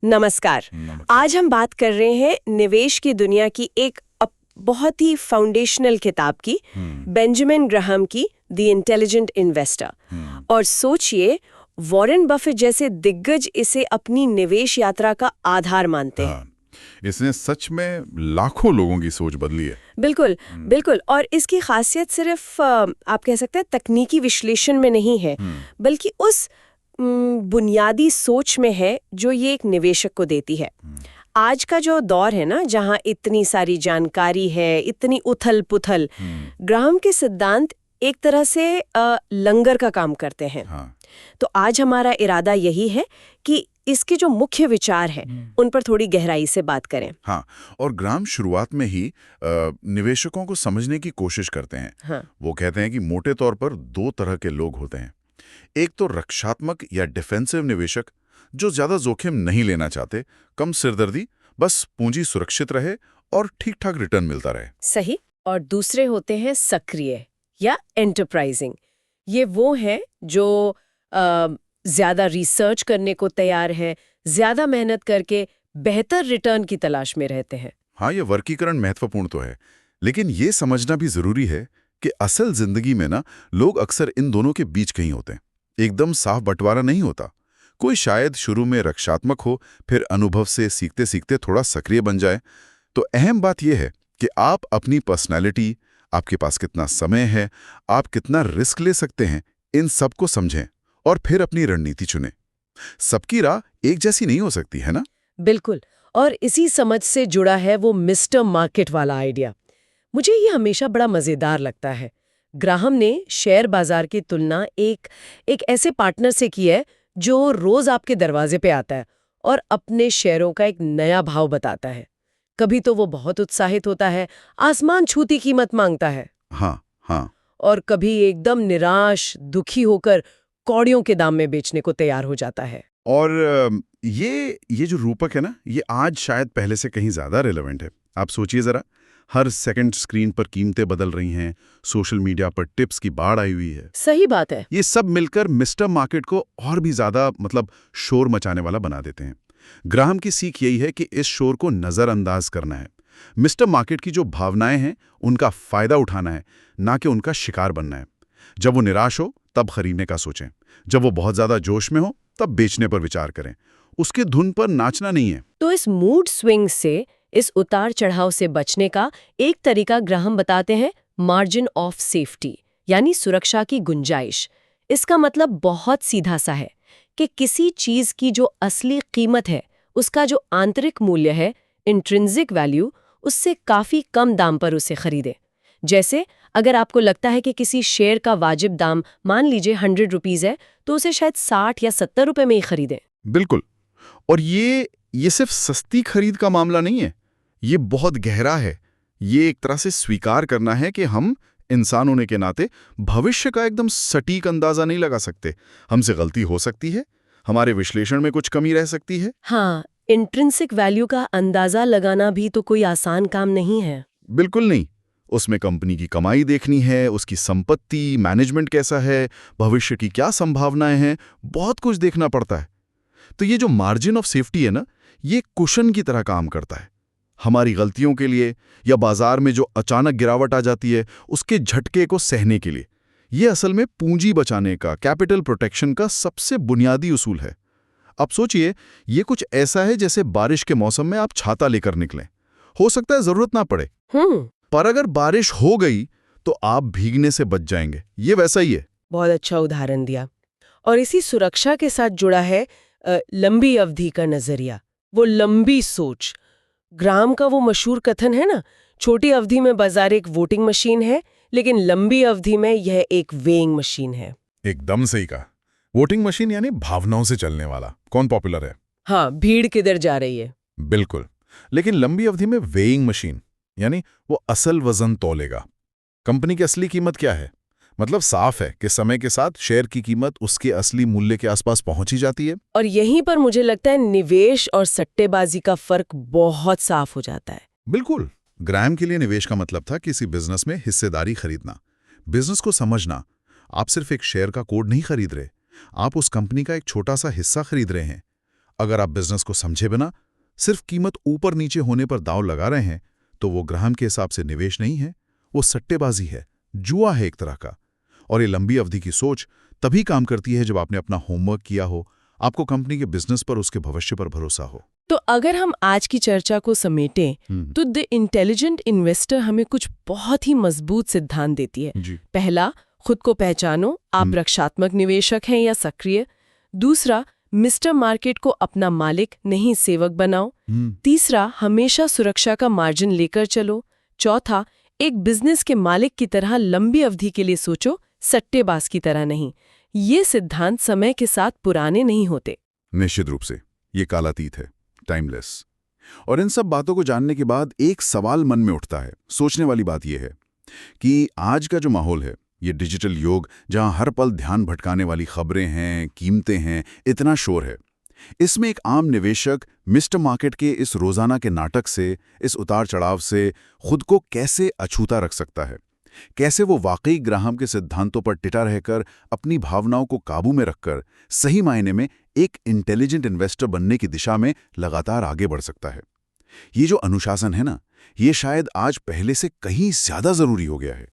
नमस्कार। आज हम बात कर रहे हैं निवेश की दुनिया की एक बहुत ही फाउंडेशनल किताब की, बेंजामिन ग्राहम की द इंटेलिजेंट इन्वेस्टर। और सोचिए, वॉरेन बफेट जैसे दिग्गज इसे अपनी निवेश यात्रा का आधार मानते हैं। इसने सच में लाखों लोगों की सोच बदली है। बिल्कुल बिल्कुल। और इसकी खासियत सिर्फ आप कह सकते हैं तकनीकी विश्लेषण में नहीं है, बल्कि उस बुनियादी सोच में है जो ये एक निवेशक को देती है। आज का जो दौर है ना, जहाँ इतनी सारी जानकारी है, इतनी उथल पुथल, ग्राहम के सिद्धांत एक तरह से लंगर का काम करते हैं। तो आज हमारा इरादा यही है कि इसके जो मुख्य विचार हैं उन पर थोड़ी गहराई से बात करें। हाँ, और ग्राहम शुरुआत में ही निवेशकों को समझने की कोशिश करते हैं। वो कहते हैं कि मोटे तौर पर दो तरह के लोग होते हैं। एक तो रक्षात्मक या डिफेंसिव निवेशक, जो ज्यादा जोखिम नहीं लेना चाहते, कम सिरदर्दी, बस पूंजी सुरक्षित रहे और ठीक ठाक रिटर्न मिलता रहे। सही। और दूसरे होते हैं सक्रिय या एंटरप्राइजिंग। ये वो हैं जो ज्यादा रिसर्च करने को तैयार है, ज्यादा मेहनत करके बेहतर रिटर्न की तलाश में रहते हैं। हाँ, ये वर्गीकरण महत्वपूर्ण तो है, लेकिन ये समझना भी जरूरी है कि असल जिंदगी में ना लोग अक्सर इन दोनों के बीच कहीं होते हैं। एकदम साफ बंटवारा नहीं होता। कोई शायद शुरू में रक्षात्मक हो, फिर अनुभव से सीखते सीखते थोड़ा सक्रिय बन जाए। तो अहम बात यह है कि आप अपनी पर्सनैलिटी, आपके पास कितना समय है, आप कितना रिस्क ले सकते हैं, इन सब को समझें और फिर अपनी रणनीति चुनें। सबकी राह एक जैसी नहीं हो सकती है ना? बिल्कुल। और इसी समझ से जुड़ा है वो मिस्टर मार्केट वाला आइडिया। मुझे ये हमेशा बड़ा मजेदार लगता है। ग्राहम ने शेयर बाजार की तुलना एक ऐसे पार्टनर से की है जो रोज आपके दरवाजे पे आता है और अपने शेयरों का एक नया भाव बताता है। कभी तो वो बहुत उत्साहित होता है, आसमान छूती कीमत मांगता है। हाँ। और कभी एकदम निराश, दुखी होकर कौड़ियों के दाम में बेचने को तैयार हो जाता है। और ये जो रूपक है ना, ये आज शायद पहले से कहीं ज्यादा रिलेवेंट है। आप सोचिए जरा, हर सेकंड स्क्रीन पर कीमतें बदल रही हैं, सोशल मीडिया पर टिप्स की बाढ़ आई हुई है। सही बात है। ये सब मिलकर मिस्टर मार्केट को और भी ज्यादा शोर मचाने वाला बना देते हैं। ग्राहम की सीख यही है कि इस शोर को नजरअंदाज करना है। मिस्टर मार्केट की जो भावनाएं हैं उनका फायदा उठाना है, ना कि उनका शिकार बनना है। जब वो निराश हो तब खरीदने का सोचें, जब वो बहुत ज्यादा जोश में हो तब बेचने पर विचार करें। उसकी धुन पर नाचना नहीं है। तो इस मूड स्विंग से, इस उतार चढ़ाव से बचने का एक तरीका ग्राहम बताते हैं, मार्जिन ऑफ सेफ्टी, यानी सुरक्षा की गुंजाइश। इसका मतलब बहुत सीधा सा है कि किसी चीज की जो असली कीमत है, उसका जो आंतरिक मूल्य है, इंट्रिंसिक वैल्यू, उससे काफी कम दाम पर उसे खरीदें। जैसे अगर आपको लगता है कि किसी शेयर का वाजिब दाम मान लीजिए 100 रुपीज है, तो उसे शायद 60 या 70 रुपए में ही खरीदें। बिल्कुल। और ये सिर्फ सस्ती खरीद का मामला नहीं है, ये बहुत गहरा है। ये एक तरह से स्वीकार करना है कि हम इंसान होने के नाते भविष्य का एकदम सटीक अंदाजा नहीं लगा सकते। हमसे गलती हो सकती है, हमारे विश्लेषण में कुछ कमी रह सकती है। हाँ, इंट्रिंसिक वैल्यू का अंदाजा लगाना भी तो कोई आसान काम नहीं है। बिल्कुल नहीं। उसमें कंपनी की कमाई देखनी है, उसकी संपत्ति, मैनेजमेंट कैसा है, भविष्य की क्या संभावनाएं हैं, बहुत कुछ देखना पड़ता है। तो ये जो मार्जिन ऑफ सेफ्टी है ना, ये कुशन की तरह काम करता है। हमारी गलतियों के लिए या बाजार में जो अचानक गिरावट आ जाती है उसके झटके को सहने के लिए। ये असल में पूंजी बचाने का, कैपिटल प्रोटेक्शन का सबसे बुनियादी उसूल है। अब सोचिए, ये कुछ ऐसा है जैसे बारिश के मौसम में आप छाता लेकर निकलें। हो सकता है जरूरत ना पड़े, पर अगर बारिश हो गई तो आप भीगने से बच जाएंगे। ये वैसा ही है। बहुत अच्छा उदाहरण दिया। और इसी सुरक्षा के साथ जुड़ा है लंबी अवधि का नजरिया, वो लंबी सोच। ग्राहम का वो मशहूर कथन है ना, छोटी अवधि में बाजार एक वोटिंग मशीन है, लेकिन लंबी अवधि में यह एक वेइंग मशीन है। एकदम सही कहा। वोटिंग मशीन यानी भावनाओं से चलने वाला, कौन पॉपुलर है, हाँ, भीड़ किधर जा रही है। बिल्कुल। लेकिन लंबी अवधि में वेइंग मशीन यानी वो असल वजन तौलेगा। कंपनी की असली कीमत क्या है, मतलब साफ है कि समय के साथ शेयर की कीमत उसके असली मूल्य के आसपास पहुंच ही जाती है। और यहीं पर मुझे लगता है निवेश और सट्टेबाजी का फर्क बहुत साफ हो जाता है। बिल्कुल। ग्राहम के लिए निवेश का मतलब था किसी बिजनेस में हिस्सेदारी खरीदना, बिजनेस को समझना। आप सिर्फ एक शेयर का कोड नहीं खरीद रहे, आप उस कंपनी का एक छोटा सा हिस्सा खरीद रहे हैं। अगर आप बिजनेस को समझे बिना सिर्फ कीमत ऊपर नीचे होने पर दांव लगा रहे हैं, तो वो ग्राहम के हिसाब से निवेश नहीं है, वो सट्टेबाजी है, जुआ है एक तरह का। और ये लंबी अवधि की सोच तभी काम करती है जब आपने अपना होमवर्क किया हो, आपको कंपनी के बिजनेस पर, उसके भविष्य पर भरोसा हो। तो अगर हम आज की चर्चा को समेटें तो द इंटेलिजेंट इन्वेस्टर हमें कुछ बहुत ही मजबूत सिद्धांत देती है। जी। पहला, खुद को पहचानो, आप रक्षात्मक निवेशक हैं या सक्रिय। दूसरा, मिस्टर मार्केट को अपना मालिक नहीं सेवक बनाओ। तीसरा, हमेशा सुरक्षा का मार्जिन लेकर चलो। चौथा, एक बिजनेस के मालिक की तरह लंबी अवधि के लिए सोचो, सट्टेबाज की तरह नहीं। ये सिद्धांत समय के साथ पुराने नहीं होते। निश्चित रूप से ये कालातीत है, टाइमलेस। और इन सब बातों को जानने के बाद एक सवाल मन में उठता है। सोचने वाली बात यह है कि आज का जो माहौल है, ये डिजिटल युग जहां हर पल ध्यान भटकाने वाली खबरें हैं, कीमतें हैं, इतना शोर है, इसमें एक आम निवेशक मिस्टर मार्केट के इस रोजाना के नाटक से, इस उतार चढ़ाव से खुद को कैसे अछूता रख सकता है? कैसे वो वाकई ग्राहम के सिद्धांतों पर टिटा रहकर, अपनी भावनाओं को काबू में रखकर सही मायने में एक इंटेलिजेंट इन्वेस्टर बनने की दिशा में लगातार आगे बढ़ सकता है? ये जो अनुशासन है ना, ये शायद आज पहले से कहीं ज्यादा जरूरी हो गया है।